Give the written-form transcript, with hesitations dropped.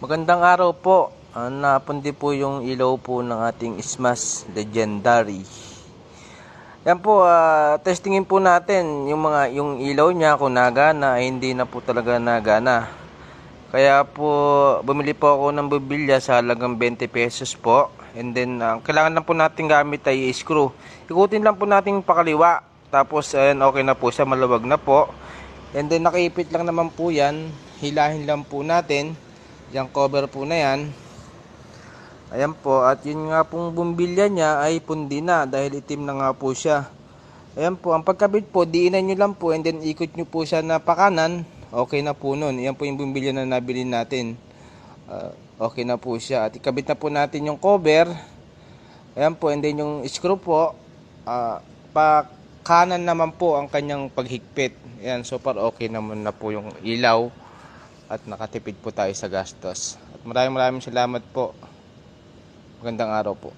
Magandang araw po. Napundi po yung ilaw po ng ating Smash Legendary. Yan po, testingin po natin yung ilaw niya kung nagana ay hindi na po talaga nagana. Kaya po bumili po ako ng bubilya sa halagang 20 pesos po. And then kailangan lang po natin gamit ay screw. Ikutin lang po natin pakaliwa. Tapos okay na po siya, maluwag na po. And then nakaipit lang naman po yan. Hilahin lang po natin. Yung cover po na yan. Ayan po, at yun nga pong bumbilya niya ay pundi na dahil itim na nga po siya. Ayan po, ang pagkabit po, diinan nyo lang po and then ikot nyo po siya na pakanan. Okay na po nun. Ayan po yung bumbilya na nabili natin. Okay na po siya. At ikabit na po natin yung cover. Ayan po, and then yung screw po, pakanan naman po ang kanyang paghigpit. Ayan, so far okay naman na po yung ilaw. At nakatipid po tayo sa gastos. At maraming salamat po. Magandang araw po.